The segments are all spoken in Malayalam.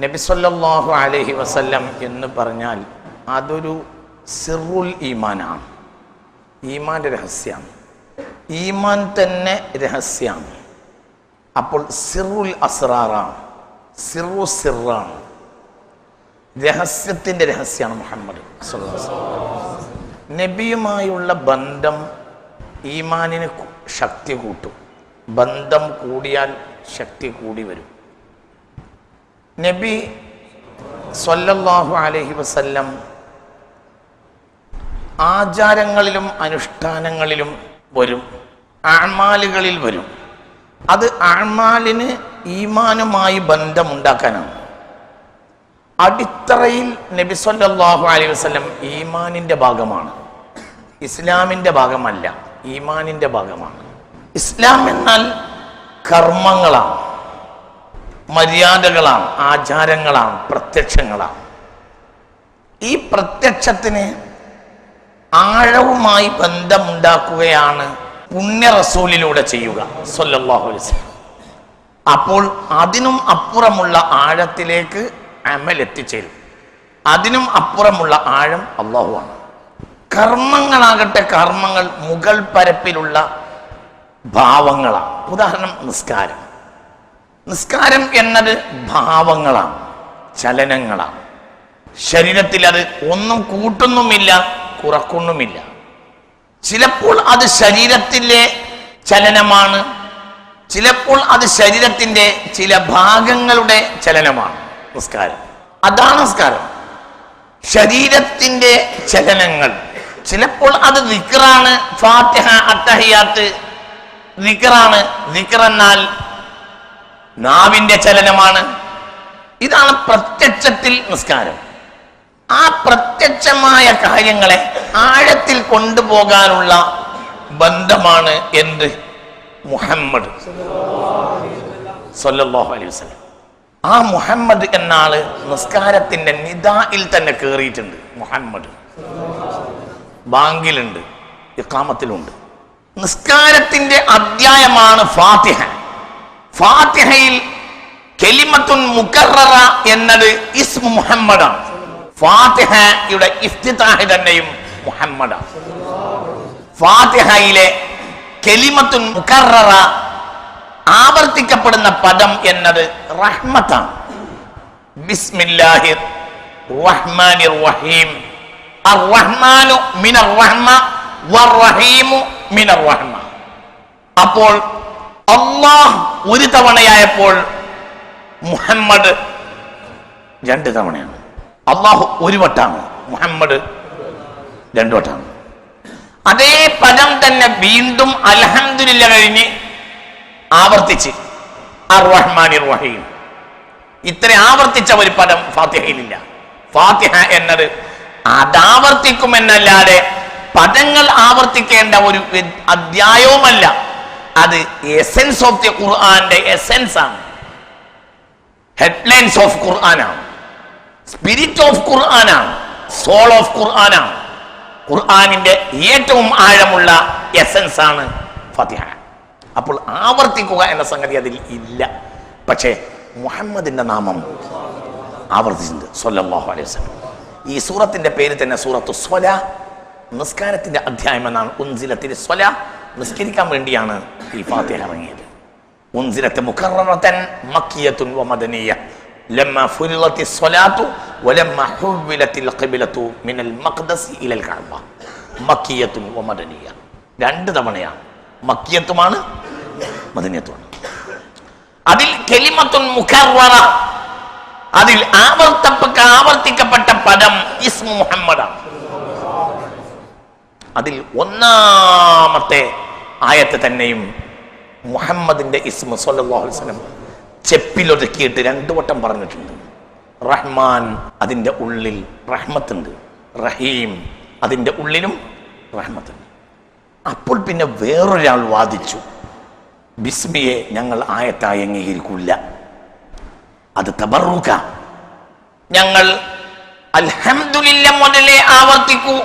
നബി സല്ലല്ലാഹു അലൈഹി വസല്ലം എന്ന് പറഞ്ഞാൽ അതൊരു സിറുൽ ഈമാനാണ്. ഈമാൻ്റെ രഹസ്യമാണ്. ഈമാൻ തന്നെ രഹസ്യമാണ്. അപ്പോൾ സിറുൽ അസ്റാറാണ്, സിറാണ്, രഹസ്യത്തിൻ്റെ രഹസ്യമാണ് മുഹമ്മദ് സല്ലല്ലാഹു അലൈഹി വസല്ലം. നബിയുമായുള്ള ബന്ധം ഈമാനിന് ശക്തി കൂട്ടും. ബന്ധം കൂടിയാൽ ശക്തി കൂടി വരും. നബി സല്ലല്ലാഹു അലൈഹി വസല്ലം ആചാരങ്ങളിലും അനുഷ്ഠാനങ്ങളിലും വരും, അഅ്മാലുകളിൽ വരും. അത് അഅ്മാലിന് ഈമാനുമായി ബന്ധമുണ്ടാക്കാനാണ്. അടിത്തറയിൽ നബി സല്ലല്ലാഹു അലൈഹി വസല്ലം ഈമാനിൻ്റെ ഭാഗമാണ്, ഇസ്ലാമിൻ്റെ ഭാഗമല്ല, ഈമാനിൻ്റെ ഭാഗമാണ്. ഇസ്ലാം എന്നാൽ കർമ്മങ്ങളാണ്, മര്യാദകളാണ്, ആചാരങ്ങളാണ്, പ്രത്യക്ഷങ്ങളാണ്. ഈ പ്രത്യക്ഷത്തിന് ആഴവുമായി ബന്ധമുണ്ടാക്കുകയാണ് പുണ്യ റസൂലിലൂടെ ചെയ്യുക സല്ലല്ലാഹു അലൈഹി വസല്ലം. അപ്പോൾ അതിനും അപ്പുറമുള്ള ആഴത്തിലേക്ക് അമൽ എത്തിച്ചേരും. അതിനും അപ്പുറമുള്ള ആഴം അല്ലാഹുവാണ്. കർമ്മങ്ങളാകട്ടെ, കർമ്മങ്ങൾ മുകൾ പരപ്പിലുള്ള ഭാവങ്ങളാണ്. ഉദാഹരണം നിസ്കാരം. നിസ്കാരം എന്നത് ഭാവങ്ങളാണ്, ചലനങ്ങളാണ്. ശരീരത്തിൽ അത് ഒന്നും കൂട്ടുന്നുമില്ല, കുറക്കുന്നുമില്ല. ചിലപ്പോൾ അത് ശരീരത്തിലെ ചലനമാണ്, ചിലപ്പോൾ അത് ശരീരത്തിൻ്റെ ചില ഭാഗങ്ങളുടെ ചലനമാണ്. നിസ്കാരം അതാണ് നിസ്കാരം, ശരീരത്തിൻ്റെ ചലനങ്ങൾ. ചിലപ്പോൾ അത് ദിക്റാണ്, ഫാത്തിഹ, അത്തഹിയാത്ത് ദിക്റാണ്. ദിക്ർ എന്നാൽ നാവിൻ്റെ ചലനമാണ്. ഇതാണ് പ്രത്യക്ഷത്തിൽ നിസ്കാരം. ആ പ്രത്യക്ഷമായ കാര്യങ്ങളെ ആഴത്തിൽ കൊണ്ടുപോകാനുള്ള ബന്ധമാണ് എന്ത്? മുഹമ്മദ് സല്ലല്ലാഹു അലൈഹി വസല്ലം. ആ മുഹമ്മദ് എന്നാള് നിസ്കാരത്തിന്റെ നിദായിൽ തന്നെ കയറിയിട്ടുണ്ട്. മുഹമ്മദ് ബാങ്കിലുണ്ട്, ഇഖാമത്തിലുണ്ട്. നിസ്കാരത്തിന്റെ അധ്യായമാണ് ഫാത്തിഹ. ഫാത്തിഹയിൽ കലിമത്തുൻ മുകററ എന്നത് ഇസ്മു മുഹമ്മദാണ്. ഫാത്തിഹയുടെ ഇഫ്തിതാഹ് തന്നെയും മുഹമ്മദാണ്. ഫാത്തിഹയിലെ കലിമത്തുൻ മുകററ ആവർത്തിക്കപ്പെടുന്ന പദം എന്നത് റഹ്മത്താണ്. ബിസ്മില്ലാഹിർ റഹ്മാനിർ റഹീം. അർ-റഹ്മാനു മിനർ റഹ്മ വർ-റഹീമു മിനർ റഹ്മ. അപ്പോൾ അല്ലാഹ് ഒരു തവണയായപ്പോൾ മുഹമ്മദ് രണ്ട് തവണയാണ്. അല്ലാഹു ഒരു വട്ടാണ്, മുഹമ്മദ് രണ്ടു വട്ടാണ്. അതേ പദം തന്നെ വീണ്ടും അൽഹംദുലില്ലാഹ് കഴിഞ്ഞ് ആവർത്തിച്ച് അർ-റഹ്മാനിർ റഹീം. ഇത്ര ആവർത്തിച്ച ഒരു പദം ഫാത്തിഹയിലില്ല. ഫാത്തിഹ എന്നത് അതാവർത്തിക്കുമെന്നല്ലാതെ പദങ്ങൾ ആവർത്തിക്കേണ്ട ഒരു അധ്യായവുമല്ല. അത് എസെൻസ് ഓഫ് ദി ഖുർആന്റെ എസെൻസ് ആണ്, ഹെഡ്ലൈൻസ് ഓഫ് ഖുർആനാണ്, സ്പിരിറ്റ് ഓഫ് ഖുർആനാണ്, സോൾ ഓഫ് ഖുർആനാണ്. ഖുർആനിന്റെ ഏറ്റവും ആഴമുള്ള എസെൻസ് ആണ് ഫാത്തിഹ. അപ്പോൾ ആവർത്തിക്കുക എന്ന സംഗതി അതിൽ ഇല്ല. പക്ഷേ മുഹമ്മദിന്റെ നാമം ആവർത്തിച്ചിട്ടുണ്ട് സല്ലല്ലാഹു അലൈഹി വസല്ലം. ഈ സൂറത്തിന്റെ പേര് തന്നെ സൂറത്തു സ്വലാ, നിസ്കാരത്തിന്റെ അധ്യായം എന്നാണ്. ഉൻസിലത്തിൽ സ്വലാ, നിസ്കരിക്കാൻ വേണ്ടിയാണ് ഈ ഫാത്തിഹ ഇറങ്ങിയത്. ഉൻസിലത്ത് മുകററതൻ മക്കിയത്തുൻ വമദനിയ ലമ്മ ഫുരിളത്തി സ്വലാത്തു വലമ്മ ഹുവിലത്തിൽ ഖിബ്ലത്തു മിനൽ മഖ്ദസി ഇലൽ കഅബ. മക്കിയത്തുൻ വമദനിയ രണ്ട് തവണയാണ്. മക്കിയത്തുമാണ്, മദനിയത്തുമാണ്. അതിൽ കലിമത്തുൻ മുകററ, അതിൽ ആവർത്തിക്കപ്പെട്ട പദം ഇസ്മു മുഹമ്മദാണ്. അതിൽ ഒന്നാമത്തെ ആയത്ത് തന്നെയും മുഹമ്മദിന്റെ ഇസ്മു സല്ലല്ലാഹു അലൈഹി വസല്ലം ചെപ്പിലൊതുക്കിയിട്ട് രണ്ടു വട്ടം പറഞ്ഞിട്ടുണ്ട്. റഹ്മാൻ, അതിൻ്റെ ഉള്ളിൽ റഹ്മത്തുണ്ട്. റഹീം, അതിൻ്റെ ഉള്ളിലും റഹ്മത്തുണ്ട്. അപ്പോൾ പിന്നെ വേറൊരാൾ വാദിച്ചു, ബിസ്മിയെ ഞങ്ങൾ ആയത്തായി അംഗീകരിക്കില്ല, അത് തബറുക, ഞങ്ങൾ അൽഹംദുലില്ലാ മുതലേ ആവർത്തിക്കൂ,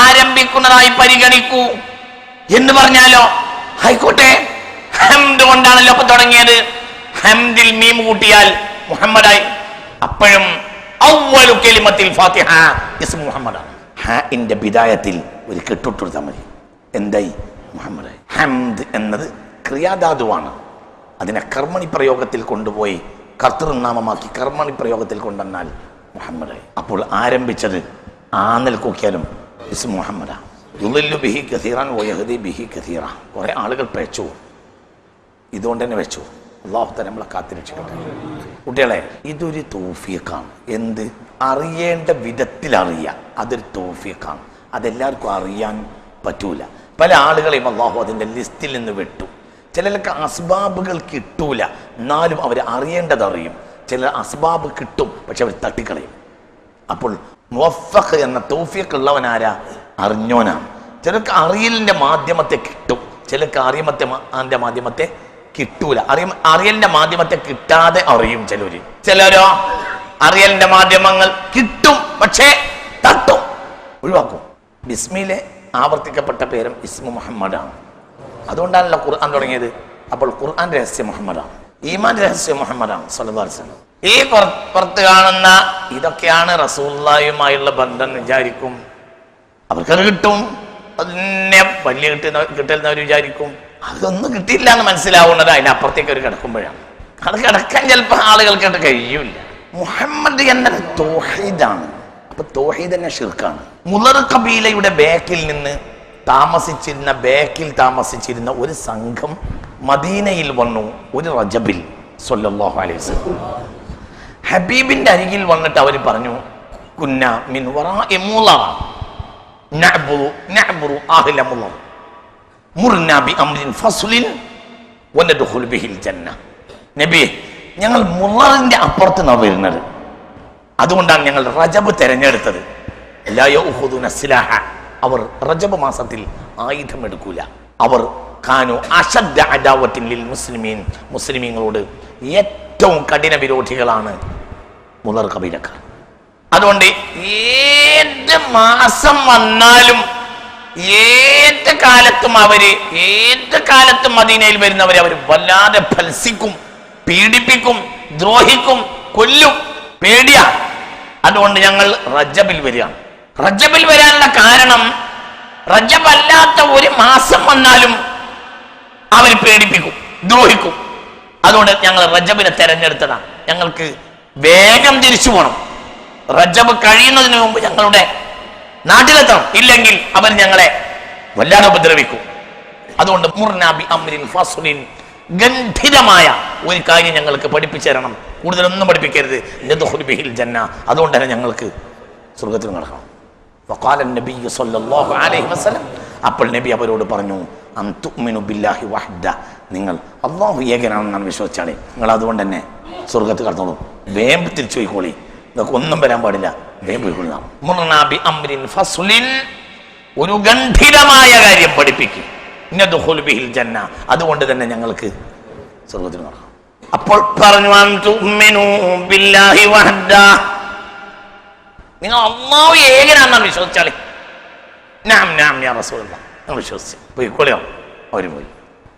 ആരംഭിക്കുന്നതായി പരിഗണിക്കൂ എന്ന് പറഞ്ഞാലോ? ആയിക്കോട്ടെ, ഹംദ് കൊണ്ടാണല്ലോ ഇപ്പൊ തുടങ്ങിയത്. ഹംദിൽ മീം കൂട്ടിയാൽ മുഹമ്മദായി. അപ്പോഴും അവ്വലു കലിമത്തിൽ ഫാത്തിഹ ഇസ്മു മുഹമ്മദാണ്. ഹാഇന്റെ ബിദായത്തിൽ ഒരു കെട്ടിട്ടുകൊടുത്താൽ മതി. എന്തായി? മുഹമ്മദ്. ഹംദ് എന്നത് ക്രിയാധാതുവാണ്. അതിനെ കർമ്മണി പ്രയോഗത്തിൽ കൊണ്ടുപോയി കർത്തൃനാമമാക്കി കർമ്മണി പ്രയോഗത്തിൽ കൊണ്ടുവന്നാൽ മുഹമ്മദ്. അപ്പോൾ ആരംഭിച്ചത് ആന്നൽ കൂക്കിയാലും ഇസ്മു മുഹമ്മദാ. യുളില്ലു ബിഹി കസീറൻ വയഹ്ദി ബിഹി കസീറ. കുറെ ആളുകൾ പിഴച്ചു, ഇതുകൊണ്ട് തന്നെ വെച്ചു. അല്ലാഹു തആല നമ്മളെ കാത്തിരക്ഷിക്കട്ടെ. കുട്ടികളെ, ഇതൊരു തൗഫീഖാണ്. എന്ത്? അറിയേണ്ട വിധത്തിൽ അറിയുക, അതൊരു തൗഫീഖാണ്. അതെല്ലാവർക്കും അറിയാൻ പറ്റൂല. പല ആളുകളെയും അല്ലാഹു അതിൻ്റെ ലിസ്റ്റിൽ നിന്ന് വിട്ടു. ചിലർക്ക് അസ്ബാബുകൾ കിട്ടൂല, എന്നാലും അവർ അറിയേണ്ടത് അറിയും. ചില അസ്ബാബ് കിട്ടും, പക്ഷെ അവർ തട്ടിക്കളയും. അപ്പോൾ മുവഫഖ് എന്ന തൗഫീഖ് ഉള്ളവനാരാ? അറിഞ്ഞോനാണ്. ചിലർക്ക് അറിയലിൻ്റെ മാധ്യമത്തെ കിട്ടും, ചിലർക്ക് അറിയമത്തെ മാധ്യമത്തെ കിട്ടൂല. അറിയലിന്റെ മാധ്യമത്തെ കിട്ടാതെ അറിയും ചിലര്. ചിലരോ അറിയലിന്റെ മാധ്യമങ്ങൾ കിട്ടും, പക്ഷേ തട്ടും, ഒഴിവാക്കും. ബിസ്മിയിലെ ആവർത്തിക്കപ്പെട്ട പേരും ഇസ്മു മുഹമ്മദാണ്. അതുകൊണ്ടാണല്ലോ ഖുർആൻ തുടങ്ങിയത്. അപ്പോൾ ഖുർആൻ രഹസ്യ മുഹമ്മദാണ്, ഈമാൻ രഹസ്യ മുഹമ്മദാണ് സ്വല്ലല്ലാഹു അലൈഹി വസല്ലം. ഈ പുറത്ത് കാണുന്ന ഇതൊക്കെയാണ് റസൂലുള്ളാഹിയുമായുള്ള ബന്ധം വിചാരിക്കും. അവർക്കത് കിട്ടും, അതിനെ വലിയ കിട്ടുന്നവർ വിചാരിക്കും. അതൊന്നും കിട്ടിയില്ല എന്ന് മനസ്സിലാവുന്നത് അതിനപ്പുറത്തേക്ക് അവർ കിടക്കുമ്പോഴാണ്. അത് കിടക്കാൻ ചിലപ്പോൾ ആളുകൾക്കായിട്ട് കഴിയൂല. മുഹമ്മദ് എന്നത് തൗഹീദാണ്. അപ്പൊ തൗഹീദ് തന്നെ ശിർക്കാണ്. മുളർ കബീലയുടെ ബേക്കിൽ താമസിച്ചിരുന്ന ഒരു സംഘം മദീനയിൽ വന്നു. ഒരു റജബിൽ സ്വല്ലല്ലാഹു അലൈഹി വസല്ലം ഹബീബിന്റെ അരികിൽ വന്നിട്ട് അവർ പറഞ്ഞു, കുന്ന മിൻ വറാഇ മുള നഅ്ബുറു അഹ്ല മുള മുർനാ ബി അംരിൻ ഫസ്ലിൻ വനദ്ഖുൽ ബിഹിൽ ജന്ന. നബിയെ, ഞങ്ങൾ മുളറിന്റെ അപ്പുറത്ത് നിന്നാണ് വരുന്നത്, അതുകൊണ്ടാണ് ഞങ്ങൾ റജബ് തിരഞ്ഞെടുത്തത്. ലാ യഖുദുന സിലാഹ. അവർ റജബ് മാസത്തിൽ ആയുധം എടുക്കൂല. അവർ കാനു അശദ്ദ അദാവത്തിൻ ലിൽ മുസ്ലിമീൻ. മുസ്ലിമീങ്ങളോട് ഏറ്റവും കഠിന വിരോധികളാണ് മുളർ കബീലക്കാർ. അതുകൊണ്ട് ഏത് മാസം വന്നാലും ഏത് കാലത്തും മദീനയിൽ വരുന്നവരെ അവർ വല്ലാതെ ഫൽസിക്കും, പീഡിപ്പിക്കും, ദ്രോഹിക്കും, കൊല്ലും. പേടിയാ. അതുകൊണ്ട് ഞങ്ങൾ റജബിൽ വരികയാണ്. റജബിൽ വരാനുള്ള കാരണം, റജബ് അല്ലാത്ത ഒരു മാസം വന്നാലും അവർ പേടിപ്പിക്കും, ദ്രോഹിക്കും. അതുകൊണ്ട് ഞങ്ങൾ റജബിനെ തെരഞ്ഞെടുത്തതാണ്. ഞങ്ങൾക്ക് വേഗം തിരിച്ചു പോകണം. റജബ് കഴിയുന്നതിന് മുമ്പ് ഞങ്ങളുടെ നാട്ടിലെത്തണം, ഇല്ലെങ്കിൽ അവർ ഞങ്ങളെ വല്ലാതെ ഉപദ്രവിക്കും. അതുകൊണ്ട് മുർനാബി അംരിൻ ഫസ്ലിൻ, ഗംഭീരമായ ഒരു കാര്യം ഞങ്ങൾക്ക് പഠിപ്പിച്ചു തരണം, കൂടുതലൊന്നും പഠിപ്പിക്കരുത്. നദ്ഖുൽ ബിഹിൽ ജന്ന. അതുകൊണ്ട് തന്നെ ഞങ്ങൾക്ക് സ്വർഗത്തിൽ നടക്കണം. വഖാല നബിയ്യു സ്വല്ലല്ലാഹു അലൈഹി വസല്ലം. അപ്പോൾ നബി അവരോട് പറഞ്ഞു, അൻ തുഅ്മിനു ബില്ലാഹി വഹ്ദ. നിങ്ങൾ അല്ലാഹു ഏകനാണെന്നാണ് വിശ്വസിച്ചാളെ, നിങ്ങൾ അതുകൊണ്ട് തന്നെ സ്വർഗത്തിൽ കടന്നോളൂ. വേഗം തിരിച്ചു പോയിക്കോളി, നിങ്ങൾക്ക് ഒന്നും വരാൻ പാടില്ല, വേഗം പോയിക്കൊള്ളാം. മുർനാബി അംരിൻ ഫസ്ലിൻ, ഒരു ഗംഭീരമായ കാര്യം പഠിപ്പിക്കും. നദ്ഖുൽ ബിഹിൽ ജന്ന. അതുകൊണ്ട് തന്നെ ഞങ്ങൾക്ക് സ്വർഗത്തിൽ നടക്കാം. അപ്പോൾ പറഞ്ഞു, അൻ തുഅ്മിനു ബില്ലാഹി വഹ്ദ. നിങ്ങൾ അല്ലാഹു ഏകനാണെന്നാണ് വിശ്വസിച്ചാളെ. നാം യാ റസൂലല്ലാഹ്, ഞങ്ങൾ വിശ്വസിച്ചു. പോയിക്കോളിയോ? അവർ പോയി.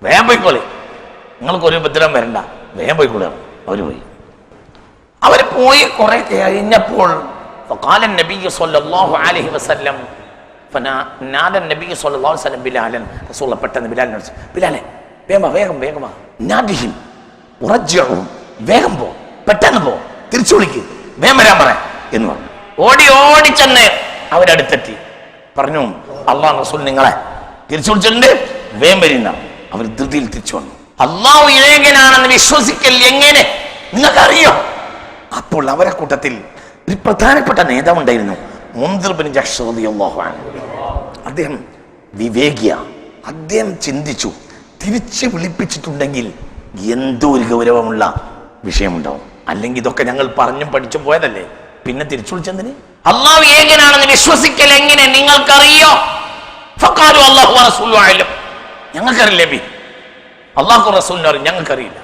വേഗം പോയിക്കോളി, നിങ്ങൾക്കൊരു ഉപദ്രവം വരണ്ട, വേഗം പോയിക്കോളിയോ? അവർ പോയി. അവർ പോയി കുറെ കഴിഞ്ഞപ്പോൾ فقال النبي صلى الله عليه وسلم فنادى النبي صلى الله عليه وسلم بلالا. റസൂൽ പെട്ടെന്ന് ബിലാലിനെ വിളിച്ചു, ബിലാലെ വേഗം വാ, നാദിഹിം ഉറജ്ജിഉഹും, വേഗം പോ, പെട്ടെന്ന് പോ, തിരിച്ചു വിളിക്ക്, വേഗം വരാൻ പറ എന്ന് പറഞ്ഞു. ഓടി ചെന്ന് അവരടുത്തെത്തി. പറഞ്ഞു, അല്ലാഹു റസൂൽ നിങ്ങളെ തിരിച്ചു വിളിച്ചിട്ടുണ്ട്, വേഗം വരുന്ന. അവർ ധൃതിയിൽ തിരിച്ചു വന്നു. അല്ലാഹു ഏകനാണെന്ന് വിശ്വസിക്കൽ എങ്ങനെ നിങ്ങൾക്കറിയോ? അപ്പോൾ അവരെ കൂട്ടത്തിൽ ഒരു പ്രധാനപ്പെട്ട നേതാവുണ്ടായിരുന്നു, മുൻദിർ ബിൻ ജഹ്ഷ് റളിയല്ലാഹു അൻഹു. അദ്ദേഹം വിവേകിയ. അദ്ദേഹം ചിന്തിച്ചു, തിരിച്ച് വിളിപ്പിച്ചിട്ടുണ്ടെങ്കിൽ എന്തോ ഒരു ഗൗരവമുള്ള വിഷയമുണ്ടാവും. അല്ലെങ്കിൽ ഇതൊക്കെ ഞങ്ങൾ പറഞ്ഞും പഠിച്ചും പോയതല്ലേ, പിന്നെ തിരിച്ചു വിളിച്ചെന്തിന്? അല്ലാഹു ഏകനാണെന്ന് വിശ്വസിക്കൽ എങ്ങനെ നിങ്ങൾക്കറിയോ? ഫഖാലു അല്ലാഹു വറസൂലുഹു അഅലം. ഞങ്ങൾക്കറിയില്ല നബി, അല്ലാഹു റസൂലിനെ അറിയും, ഞങ്ങൾക്കറിയില്ല.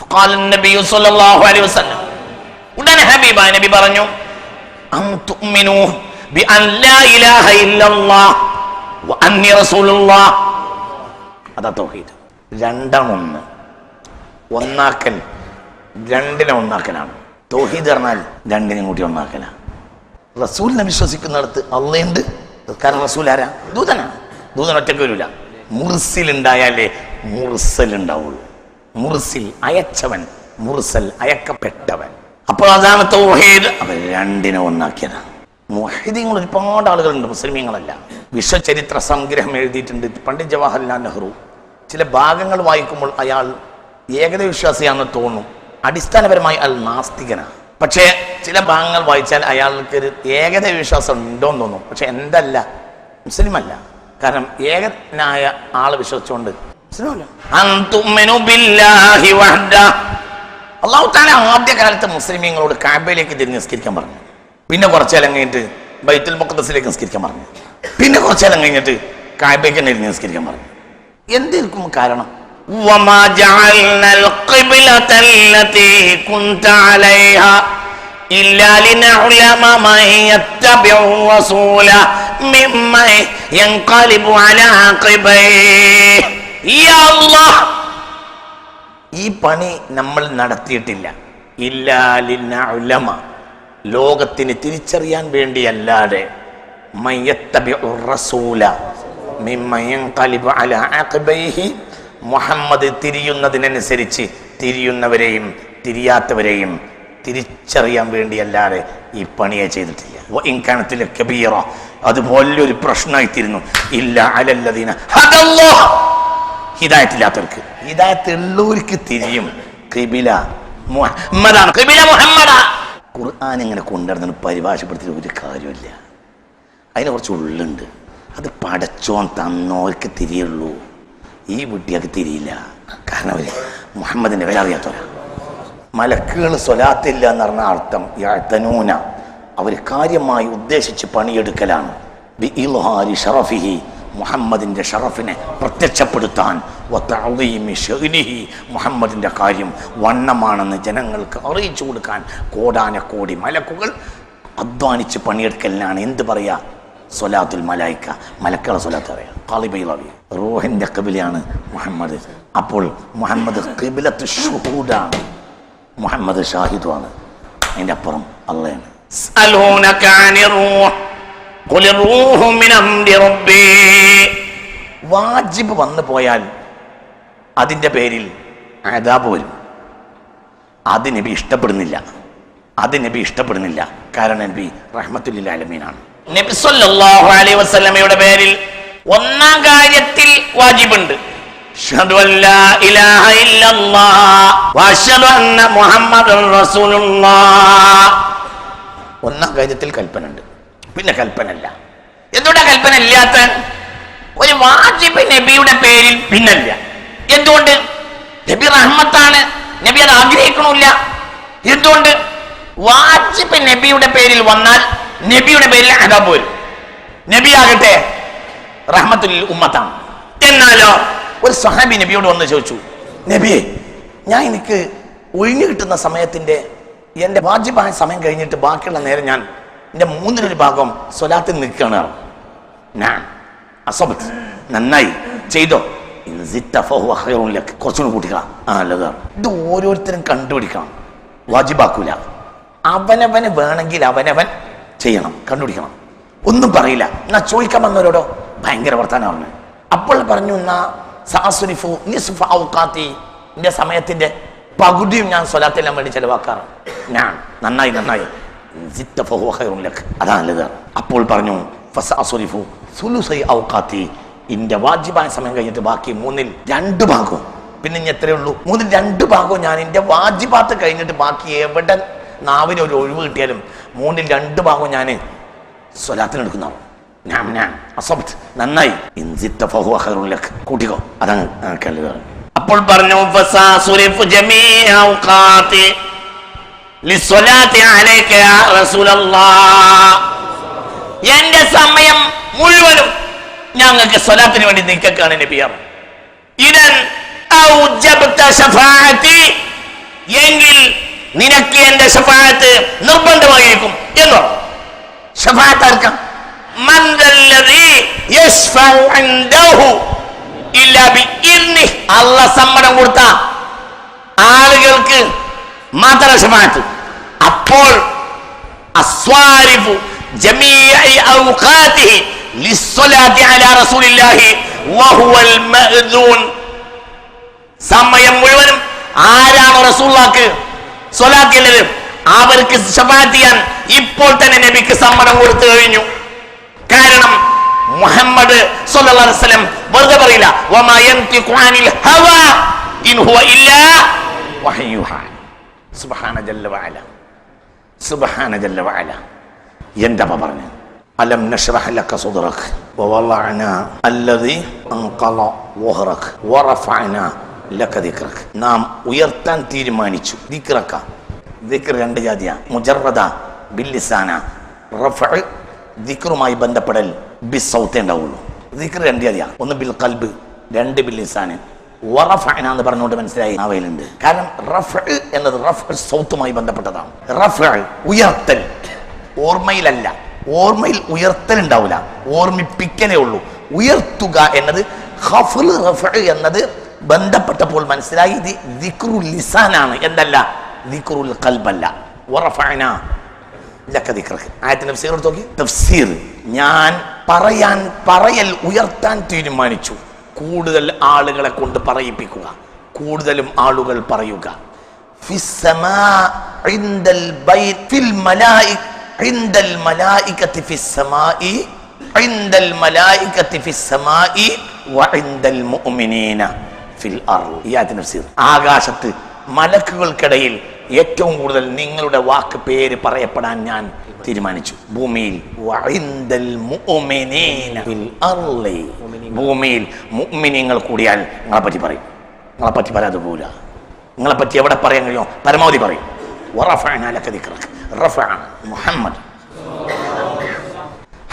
ഫഖാല നബി സ്വല്ലല്ലാഹു അലൈഹി വസല്ലം. ഉടനെ ഹബീബായ നബി പറഞ്ഞു, അൻ തുഅ്മിനു ബി അൻ ലാ ഇലാഹ ഇല്ലല്ലാഹ് വ അന്നി റസൂലുള്ളാഹ്. അതാ തൗഹീദ്. രണ്ടാണ് ഒന്ന്. ഒന്നാക്കൽ, രണ്ടിനെ ഒന്നാക്കലാണ്. തൗഹീദ് പറഞ്ഞാൽ രണ്ടിനും കൂടി ഒന്നാക്കല. റസൂലിനെ വിശ്വസിക്കുന്നിടത്ത് അള്ളയുണ്ട്. കാരണം റസൂൽ ആരാ? ദൂതനാണ്. ദൂതൻ ഒറ്റയ്ക്ക് വരില്ല. മുർസിൽ ഉണ്ടായാലേ മുർസൽ ഉണ്ടാവുള്ളൂ. മുർസിൽ അയച്ചവൻ, മുർസൽ അയക്കപ്പെട്ടവൻ. അപ്പോൾ അതാണ് തൗഹീദ്. അവർ രണ്ടിനെ ഒന്നാക്കിയതാണ്. മുവഹിദീങ്ങൾ ഒരുപാട് ആളുകളുണ്ട്, മുസ്ലിമീങ്ങളല്ല. വിശ്വചരിത്ര സംഗ്രഹം എഴുതിയിട്ടുണ്ട് പണ്ഡിറ്റ് ജവഹർലാൽ നെഹ്റു. ചില ഭാഗങ്ങൾ വായിക്കുമ്പോൾ അയാൾ ഏകദൈവ വിശ്വാസിയാണെന്ന് തോന്നും. അടിസ്ഥാനപരമായി അയാൾ നാസ്തികനാണ്. പക്ഷേ ചില ഭാഗങ്ങൾ വായിച്ചാൽ അയാൾക്ക് ഒരു ഏകദൈവ വിശ്വാസം ഉണ്ടോന്ന് തോന്നും. പക്ഷെ എന്തല്ല, മുസ്ലിമല്ല. കാരണം ഏകനായ ആളെ വിശ്വസിച്ചുകൊണ്ട് മുസ്ലിമല്ല. അല്ലാഹു തആല ആദ്യകാലത്ത് മുസ്ലിമീങ്ങളോട് കഅബയിലേക്ക് തിരിഞ്ഞ് നിസ്കരിക്കാൻ പറഞ്ഞു. പിന്നെ കുറച്ചേരം കഴിഞ്ഞിട്ട് ബൈത്തുൽ മുഖദ്ദസിലേക്ക് നിസ്കരിക്കാൻ പറഞ്ഞു. പിന്നെ കുറച്ചേരം കഴിഞ്ഞിട്ട് കഅബയ്ക്ക് തിരിഞ്ഞ് നിസ്കരിക്കാൻ പറഞ്ഞു. എന്തായിരിക്കും കാരണം? വമാ ജഅൽനൽ ഖിബ്ലതല്ലതി കുൻത അലൈഹാ ഇല്ലാ ലിനഉലമ മൻ യത്തബിഉ റസൂല മിമ്മൻ യൻഖലിബു അലാ അഖിബൈഹി. യാ അല്ലാഹ്, ഈ പണി നമ്മൾ നടത്തിയിട്ടില്ല. ഇല്ലാ ലിനഉലമ, ലോകത്തിന് തിരിച്ചറിയാൻ വേണ്ടിയല്ലാതെ, മൻ യത്തബിഉ റസൂല മിമ്മൻ യൻഖലിബു അലാ അഖിബൈഹി, മുഹമ്മദ് തിരിയുന്നതിനനുസരിച്ച് തിരിയുന്നവരെയും തിരിയാത്തവരെയും തിരിച്ചറിയാൻ വേണ്ടിയല്ലാതെ ഈ പണിയെ ചെയ്തിട്ടില്ല. വഇൻകാനത്തിൽ കബീറ, അതുപോലൊരു പ്രശ്നമായിത്തീരുന്നു. ഇല്ല അലല്ലദീന ഹദല്ലാഹ്, ഹിദായത്തില്ലാത്തവർക്ക്. ഹിദായത്ത് ഉള്ളവർക്ക് തിരിയും. ഖിബില മുഹമ്മദാണ്, ഖിബില മുഹമ്മദാ. ഖുർആൻ ഇങ്ങനെ കൊണ്ടുവരുന്ന പരിഭാഷപ്പെടുത്തിയ ഒരു കാര്യമില്ല. അതിന് കുറച്ച് ഉള്ളുണ്ട്. അത് പടച്ചോൻ തന്നോർക്ക് തിരിയുള്ളൂ, ഈ കുട്ടിയൊക്കെ തിരിയില്ല. കാരണം അവർ മുഹമ്മദിന്റെ വില അറിയാത്തവരാ. മലക്കുകൾ സ്വലാത്തില്ല എന്ന് പറഞ്ഞ അർത്ഥം യഅ്തനൂന, അവർ കാര്യമായി ഉദ്ദേശിച്ച് പണിയെടുക്കലാണ്. ബിഇൽഹാരി ശറഫിഹി, മുഹമ്മദിന്റെ ഷറഫിനെ പ്രത്യക്ഷപ്പെടുത്താൻ. വതഅദീമി ശഅനിഹി, മുഹമ്മദിന്റെ കാര്യം വണ്ണമാണെന്ന് ജനങ്ങൾക്ക് അറിയിച്ചു കൊടുക്കാൻ കോടാനക്കോടി മലക്കുകൾ അധ്വാനിച്ച് പണിയെടുക്കലിനാണ്. എന്ത് പറയാ? സ്വലാത്തുൽ മലായിക്ക, മലക്കുകളെ സ്വലാത്ത് പറയാം. ഖാലിബൈളവി റൂഹിന്റെ ഖിബിലയാണ് മുഹമ്മദ്. അപ്പോൾ മുഹമ്മദ് ഖിബിലത്തു ശുഹൂദാണ്, മുഹമ്മദ് ഷാഹിദുമാണ്. അതിന്റെ അപ്പുറം അള്ളയാണ്. വാജിബ് വന്നു പോയാൽ അതിന്റെ പേരിൽ അദാബ് വരും. അത് നബി ഇഷ്ടപ്പെടുന്നില്ല. കാരണം നബി റഹ്മത്തുൽ ആലമീനാണ്. നബി സല്ലല്ലാഹു അലൈഹി വസല്ലമയുടെ പേരിൽ ഒന്നാം കാര്യത്തിൽ വാജിബുണ്ട്. അഷ്ഹദു അല്ലാ ഇലാഹ ഇല്ലല്ലാഹ് വഅഷ്ഹദു അന്ന മുഹമ്മദൻ റസൂലുള്ളാഹ്. ഒന്നാം കാര്യത്തിൽ കൽപ്പന ഉണ്ട്, പിന്നെ കൽപ്പനല്ല. എന്തുകൊണ്ടാ കൽപ്പന ഇല്ലാത്ത? ഒരു വാജിബ് നബിയുടെ പേരിൽ പിന്നല്ല. എന്തുകൊണ്ട്? നബി റഹ്മത്താണ്, നബി അത് ആഗ്രഹിക്കണില്ല. എന്തുകൊണ്ട്? വാജിബ് നബിയുടെ പേരിൽ വന്നാൽ നബിയുടെ പേരിൽ അദാബ് വരും. നബി ആകട്ടെ റഹ്മത്തുൽ ഉമ്മത്താണ്. എന്നാലോ ഒരു സഹാബി നബിയോട് വന്ന് ചോദിച്ചു, നബിയെ, ഞാൻ എനിക്ക് ഒഴിഞ്ഞു കിട്ടുന്ന സമയത്തിന്റെ എൻ്റെ വാജിബായ സമയം കഴിഞ്ഞിട്ട് ബാക്കിയുള്ള നേരം ഞാൻ എൻ്റെ 1/3 ഭാഗം സ്വലാത്തിൽ നിൽക്കുകയാണ്. ഞാൻ അസബത്ത്, നന്നായി ചെയ്തോ. കുറച്ചുകൂടി കൂട്ടിക്കണം. നല്ലതാണ്. ഇത് ഓരോരുത്തരും കണ്ടുപിടിക്കണം, വാജിബാക്കൂല. അവനവന് വേണമെങ്കിൽ അവനവൻ ചെയ്യണം, കണ്ടുപിടിക്കണം. ഒന്നും പറയില്ല. എന്നാ ചോദിക്കാൻ വന്നവരോടോ ഭയങ്കര വർത്താനം പറഞ്ഞു. അപ്പോൾ പറഞ്ഞു, എന്നാ സാസുരിഫു നിസ്ഫ ഔഖാത്തി, എൻ്റെ സമയത്തിന്റെ പകുതിയും ഞാൻ സ്വലാത്തെല്ലാം വേണ്ടി ചെലവാക്കാറ്. ഞാൻ നന്നായി അതാണ് നല്ലത്. അപ്പോൾ പറഞ്ഞു, ഫസാസുരിഫു സുലുസൈ ഔഖാത്തി, എൻ്റെ വാജിബായ സമയം കഴിഞ്ഞിട്ട് ബാക്കി 2/3 ഭാഗവും, പിന്നെ ഇനി എത്രയേ ഉള്ളൂ, 2/3 ഭാഗവും ഞാൻ എൻ്റെ വാജിബാത്ത് കഴിഞ്ഞിട്ട് ബാക്കി എവിടെ നാവിന് ഒരു ഒഴിവ് കിട്ടിയാലും 2/3 ഭാഗവും ഞാൻ സ്വലാത്തിനെടുക്കുന്നതാണ്. ഞാൻ അസബ്ത്, നന്നായി, കൂട്ടിക്കോ, അതാണ് നല്ലത്. അപ്പോൾ പറഞ്ഞു, എന്റെ സമയം മുഴുവനും ഞങ്ങൾക്ക് സ്വലാത്തിന് വേണ്ടി നീക്കാണ് നബിയാണ്. എങ്കിൽ നിനക്ക് എന്റെ ശഫാഅത്ത് നിർബന്ധമായിരിക്കും എന്നോ. ശഫാഅത്ത് ആർക്കാം? അല്ലാഹ് സമ്മതം കൊടുത്ത ആളുകൾക്ക് മാത്രം ശഫാഅത്ത്. അപ്പോൾ അസ്വാരിഫു ജമീഇ ഔഖാതിഹി ലിസ്സലാത്തി അലാ റസൂലില്ലാഹി വഹുവൽ മഅ്ദൂൻ, സമയം മുഴുവനും ആരാണ് റസൂലുള്ളാഹിക്ക് സ്വലാത്ത് ചെയ്യുന്നത് അവർക്ക് ശഫാഅത്ത് ചെയ്യാൻ ഇപ്പോൾ തന്നെ നബിക്ക് സമ്മതം കൊടുത്തു കഴിഞ്ഞു. കാരണം മുഹമ്മദ് സ്വല്ലല്ലാഹു അലൈഹി വസല്ലം വെറുതെ പറയില്ല, വമാ യൻതിഖു അനിൽ ഹവാ ഇൻ ഹുവ ഇല്ലാ വഹ്യുഹാ. സുബ്ഹാന ജല്ല വഅല, സുബ്ഹാന ജല്ല വഅല. എന്താ പറഞ്ഞു? അലം നശ്റഹ് ലക സദ്റക വവളഅനാ അല്ലദീ അൻഖള വഹ്റക വറഫഅനാ ലക ദിക്റക. നാം ഉയർത്താൻ തീരുമാനിച്ചു. ദിക്റക, ദിക്ർ രണ്ട് ജാതിയാ, മുജറദ ബിൽ ലിസാന, റഫഅ ദിക്റുമായി ബന്ധപ്പെടൽ ബിസ്സൗത്തേ ഉണ്ടാവുള്ളൂ. ദിക്ർ രണ്ട് ജാതിയാ, ഒന്ന് ബിൽ ഖൽബ്, രണ്ട് ബിൽ ലിസാന്. വറഫഅന എന്ന് പറഞ്ഞുകൊണ്ട് മനസ്സിലായി അവയിലുണ്ട്. കാരണം റഫഅ എന്നത് റഫഅ സൗത്തുമായി ബന്ധപ്പെട്ടതാണ്. റഫഅ ഉയർത്തൽ, ഓർമ്മയിലല്ല. ഓർമ്മയിൽ ഉയർത്തൽ ഉണ്ടാവില്ല, ഓർമ്മിപ്പിക്കലേ ഉള്ളൂ. ഉയർത്തുക എന്നത് ഖഫ്ള് റഫഅ എന്നത് ബന്ധപ്പെട്ടപ്പോൾ മനസ്സിലായി ഇത് ദിക്റുൽ ലിസാനാണ്, എന്നല്ല ദിക്റുൽ ഖൽബല്ല. വറഫഅന ലക ദിക്റക. ആയത്തിന്റെ തഫ്സീർ എടുത്ത് നോക്കി. തഫ്സീർ, ഞാൻ പറയൽ ഉയർത്താൻ തീരുമാനിച്ചു. കൂടുതൽ ആളുകളെ കൊണ്ട് പറയിപ്പിക്കുക, കൂടുതലും ആളുകൾ പറയുക. ഫിസ്സമാ ഇൻദൽ ബൈത് ഫിൽ മലായിക ഇൻദൽ മലായികതി ഫിസ്സമാഇ ഇൻദൽ മലായികതി ഫിസ്സമാഇ വഇൻദൽ മുഅ്മിനീന ഫിൽ അർള്. ഈ ആയത്തിന്റെ തഫ്സീർ, ആകാശത്ത് മലക്കുകൾക്കിടയിൽ ഏറ്റവും കൂടുതൽ നിങ്ങളുടെ വാക്ക് പേര് പറയപ്പെടാൻ ഞാൻ തീരുമാനിച്ചു. ഭൂമിയിൽ വഇൻദൽ മുഅ്മിനീന ഫിൽ അർളി, ഭൂമിയിൽ മുഅ്മിനീങ്ങൾ കൂടിയാൽ നിങ്ങളെ പറ്റി പറയും. നിങ്ങളെ പറ്റി പറയാതെ പോവില്ല. നിങ്ങളെ പറ്റി എവിടെ പറയാൻ കഴിയുമോ പരമാവധി പറയും. വറഫഅനാ ലക ദിക്റക. റഫഅ മുഹമ്മദ്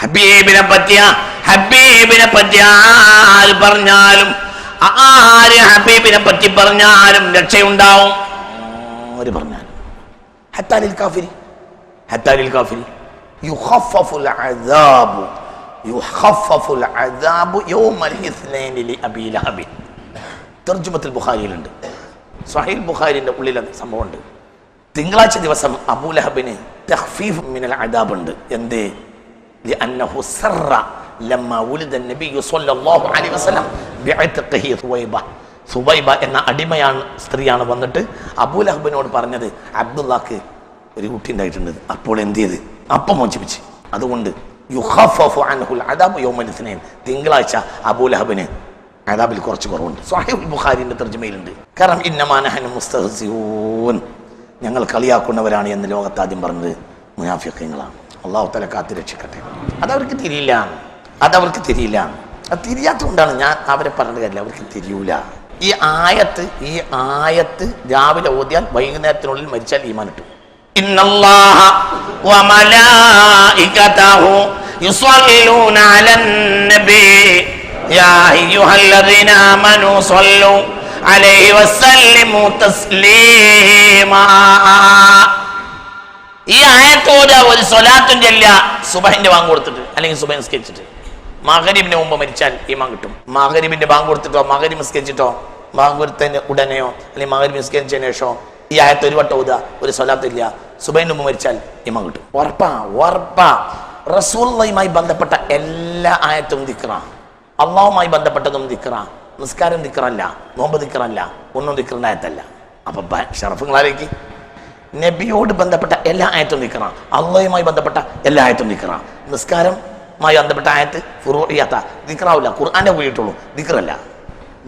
ഹബീബിനെ പറ്റി ആര് പറഞ്ഞാലും, ആര് ഹബീബിനെ പറ്റി പറഞ്ഞാലും രക്ഷയുണ്ടാവും. ആര് പറഞ്ഞാലും ഹത്താലിൽ കാഫിരി, ഹത്താലിൽ കാഫിരി യുഖഫഫുൽ അദാബു യുഖഫഫുൽ അദാബു യൗമൽ ഇസ്നൈനി ലിഅബീ ലഹബ്. തർജുമത്തുൽ ബുഖാരിയിലുണ്ട്, സ്വഹീഹ് ബുഖാരിന്റെ ഉള്ളിൽ സംഭവമുണ്ട്. തിങ്കളാഴ്ച ദിവസം അബൂലഹബിന് തഖ്ഫീഫ് മിനൽ അദാബ് ഉണ്ട്. എന്തേ? ലിഅന്നഹു സറ ലമ്മാ ഉലിദ നബിയ്യു സ്വല്ലല്ലാഹു അലൈഹി വസല്ലം ബിഅത്ഖിഹി സുവൈബ. സുവൈബ എന്ന അടിമയാണ്, സ്ത്രീയാണ് വന്നിട്ട് അബൂലഹബിനോട് പറഞ്ഞത് അബ്ദുല്ലാക്ക് ഒരു കുട്ടി ഉണ്ടായിട്ടുണ്ട്, അപ്പോൾ എന്ത് ചെയ്ത്? അപ്പം മോചിപ്പിച്ച്. അതുകൊണ്ട് യുഖഫഫു അൻഹുൽ അദാബ് യൗമൽ ഇസ്നൈൻ, തിങ്കളാഴ്ച അബൂലഹബിന് അദാബിൽ കുറച്ച് കുറവുണ്ട്. സ്വഹീഹുൽ ബുഖാരിന്റെ തർജമയിലുണ്ട്. കാരണം ഇന്നമാ നഹ്നു മുസ്തഹ്സിഊൻ, ഞങ്ങൾ കളിയാക്കുന്നവരാണ് എന്ന് ലോകത്താദ്യം പറഞ്ഞത് മുനാഫിഖീങ്ങളാണ്. അല്ലാഹു തആല കാത്ത് രക്ഷിക്കട്ടെ. അതവർക്ക് തിരിയില്ല, അതവർക്ക് തിരിയില്ല. അത് തിരിയാത്തതുകൊണ്ടാണ് ഞാൻ അവരെ പറഞ്ഞത് കാര്യമില്ല, അവർക്ക് തിരിയൂല. ഈ ആയത്ത് രാവിലെ ഓതിയാൽ വൈകുന്നേരത്തിനുള്ളിൽ മരിച്ചാൽ ഈമാൻ കിട്ടും. ഇന്നല്ലാഹ വമലായികതഹു യുസല്ലൂന അലൻ നബി യാ അയ്യുഹല്ലദീന ആമനൂ സ്വല്ലു അലൈഹി വസല്ലിമു തസ്ലീമാ. ഈ ആയത്തോടെ ഒരു സ്വലാത്തും ചൊല്ലുക സുബഹിന്റെ ബാങ്ക് കൊടുത്തിട്ട്, അല്ലെങ്കിൽ സുബഹി നിസ്കരിച്ചിട്ട്. മഗ്രിബിന് മുമ്പ് മരിച്ചാൽ ഈമാൻ കിട്ടും. മഗ്രിബിന്റെ ബാങ്ക് കൊടുത്തിട്ടോ മഗ്രിബ് നിസ്കരിച്ചിട്ടോ ബാങ്ക് കൊടുത്തതിന് ഉടനെയോ അല്ലെങ്കിൽ മഗ്രിബ് നിസ്കരിച്ചതിന് ശേഷമോ ഈ ആയത്ത് ഒരു വട്ടം ഓതുക, ഒരു സ്വലാത്തും ഇല്ല, സുബഹിന് മുമ്പ് മരിച്ചാൽ ഈമാൻ കിട്ടും. ഉറപ്പാ. റസൂലുള്ളാഹിയുമായി ബന്ധപ്പെട്ട എല്ലാ ആയത്തും ദിക്റാ, അള്ളാഹുമായി ബന്ധപ്പെട്ടതും ദിക്റാ. നിസ്കാരം ദിക്റല്ല, നോമ്പ് ദിക്റല്ല, ഒന്നും ദിക്റിന്റെ ആയത്തല്ല. അപ്പൊ ഷറഫുകളാലേക്ക് നബിയോട് ബന്ധപ്പെട്ട എല്ലാ ആയത്തും ദിക്റാ, അള്ളാഹുമായി ബന്ധപ്പെട്ട എല്ലാ ആയത്തും ദിക്റാ. നിസ്കാരമായി ബന്ധപ്പെട്ട ആയത്ത് ഫുറൂഇയ്യത്ത ദിക്റാവില്ല, ഖുർആന്റെ കൂടിയിട്ടുള്ളൂ, ദിക്റല്ല.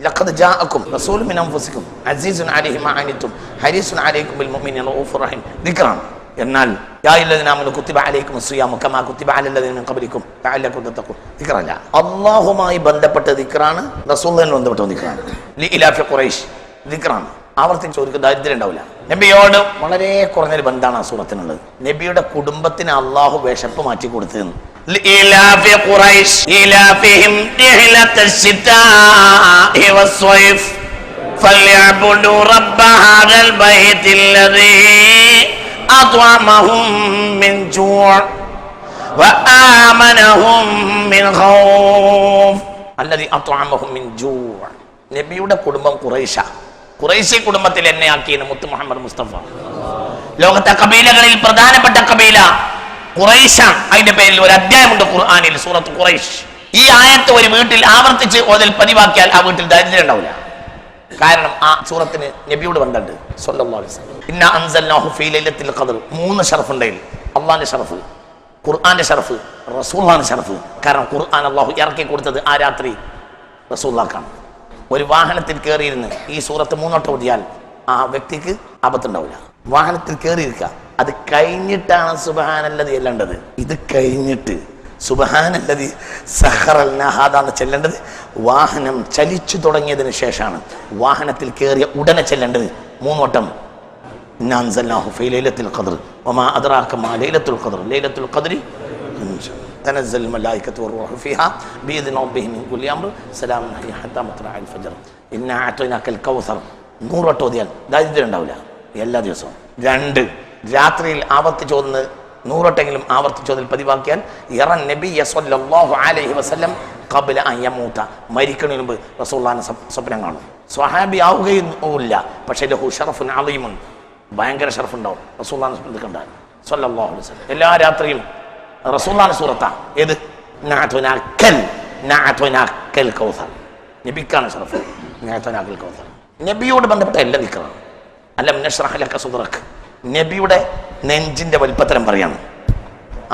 ലഖദ് ജാഅക്കും റസൂലുൻ മിൻ അൻഫുസിക്കും അസീസുൻ അലൈഹി മാ അനിതും ഹരീസുൻ അലൈക്കും ബിൽ മുഅ്മിനീന റഊഫുർ റഹീം ദിക്റാണ്. എന്നാൽ യാ അയ്യുഹല്ലദീന ആമനൂ കുത്തിബ അലൈക്കുമുസ് സിയാമു കമാ കുത്തിബ അലൽ ലദീന മിൻ ഖബ്ലിക്കും ലഅല്ലക്കും തത്തഖൂൻ ദിക്റല്ല. അല്ലാഹുമായി ബന്ധപ്പെട്ട ദിക്റാണ്, റസൂലുള്ളാഹിനെ ബന്ധപ്പെട്ട ദിക്റാണ്. ലിഇലാഫി ഖുറൈശ് ദിക്റാണ്. ആവർത്തിച്ച് ചോദിക്കുക, ദാരിദ്ര്യം ഉണ്ടാവില്ല. നബിയോട് വളരെ കുറഞ്ഞൊരു ബന്ധമാണ് ആ സൂറത്തിനുള്ളത്. നബിയുടെ കുടുംബത്തിന് അള്ളാഹു വിശപ്പ് മാറ്റി കൊടുത്തു. ലിഇലാഫി ഖുറൈശ് ഇലാഫിഹിം റിഹ്ലത്തശ്ശിതാഇ വസ്സൈഫ് ഫൽയഅ്ബുദു റബ്ബ ഹാദൽ ബൈത്തില്ലദീ അത്അമഹും മിൻ ജൂഅ് വആമനഹും മിൻ ഖൗഫ്. അല്ലദീ അത്അമഹും മിൻ ജൂഅ്. നബിയുടെ കുടുംബം ഖുറൈശ. ഖുറൈശി കുടുംബത്തിൽ എന്നെ ആക്കിയെന്ന് മുത്ത് മുഹമ്മദ് മുസ്തഫ. ലോകത്തെ കബീലകളിൽ പ്രധാനപ്പെട്ട കബീല ഖുറൈശാണ്. അതിന്റെ പേരിൽ ഒരു അധ്യായമുണ്ട് ഖുർആനിൽ, സൂറത്ത് ഖുറൈശ്. ഈ ആയത്ത് ഒരു വീട്ടിൽ ആവർത്തിച്ച് ഓതൽ പതിവാക്കിയാൽ ആ വീട്ടിൽ ദാരിദ്ര്യം ഉണ്ടാവില്ല. കാരണം ആ സൂറത്തിന് നബിയോട് ബന്ധമുണ്ട്. സ്വല്ലല്ലാഹു അലൈഹി വസല്ലം ഇന്നാ അൻസൽനാഹു ഫീ ലൈലത്തുൽ ഖദ്ർ. 3 ഷറഫ് ഉണ്ടായി. അള്ളാന്റെ ഷറഫ്, ഖുർആന്റെ ഷറഫ്, റസൂലുള്ളാഹിന്റെ ഷറഫ്. കാരണം ഖുർആൻ അള്ളാഹു ഇറക്കി കൊടുത്തത് ആ രാത്രി റസൂലുള്ളാഹിക്കാണ്. ഒരു വാഹനത്തിൽ കയറിയിരുന്ന് ഈ സൂറത്ത് 3 വട്ടം ഓതിയാൽ ആ വ്യക്തിക്ക് ആപത്തുണ്ടാവില്ല. വാഹനത്തിൽ കയറിയിരിക്കുക, അത് കഴിഞ്ഞിട്ടാണ് സുബ്ഹാനല്ലദി ചെല്ലേണ്ടത്. ഇത് കഴിഞ്ഞിട്ട് സുബ്ഹാനല്ലദി സഖറൽനാ ഹാദാന്ന് ചെല്ലേണ്ടത് വാഹനം ചലിച്ചു തുടങ്ങിയതിന് ശേഷമാണ്. വാഹനത്തിൽ കയറിയ ഉടനെ ചെല്ലേണ്ടത് 3 വട്ടം ഇന്നാ അൻസൽനാഹു ഫീ ലൈലത്തുൽ ഖദ്ർ വമാ അദ്റാക മാ ലൈലത്തുൽ ഖദ്ർ ലൈലത്തുൽ ഖദ്രി തനസ്സൽ മലായികത്തു വറൂഹു ഫീഹാ ബിഇذن റബ്ബിഹിം മിൻ കുല്ലി അംർ സലാമുൻ ഹിയ ഹത്താ മത്ലഇൽ ഫജ്ർ ഇന്നാ അഅതൈനാകൽ കൗസർ. 100 വട്ടം ഓതിയാൽ ദാരിദ്ര്യം ഉണ്ടാവില്ല എല്ലാ ദിവസവും. 2 രാത്രിയിൽ ആവർത്തിച്ചോന്ന് 100 വട്ടെങ്കിലും ആവർത്തിച്ചോതിൽ പതിവാക്കിയാൽ ഇറ നബിയ സ്വല്ലല്ലാഹു അലൈഹി വസല്ലം ഖബ്ല അൻ യമൂത. മരിക്കുന്നതിന് മുമ്പ് റസൂലുള്ളാഹിനെ സ്വപ്നം കാണും. സ്വഹാബി ആവുകയും ഇല്ല, പക്ഷേ ലഹു ഷറഫുൻ അളീമുൻ, ഭയങ്കര ഷറഫുണ്ടാവും റസൂലുള്ളാഹിനെ സ്വപ്നത്തിൽ കണ്ടാൽ സ്വല്ലല്ലാഹു അലൈഹി വസല്ലം. എല്ലാ രാത്രിയും റസൂലുള്ളാഹിന്റെ സൂറത്താ ഏത്? നഅതുനാക്കൽ കൗസർ. നബിക്കാണ് ഷറഫ്. നഅതുനാക്കൽ കൗസർ നബിയോട് ബന്ധപ്പെട്ട എല്ലാം നിൽക്കണം. അലം നശ്റഹ് ലക സദ്റക്, നബിയുടെ നെഞ്ചിന്റെ വലിപ്പത്തരം പറയാണ്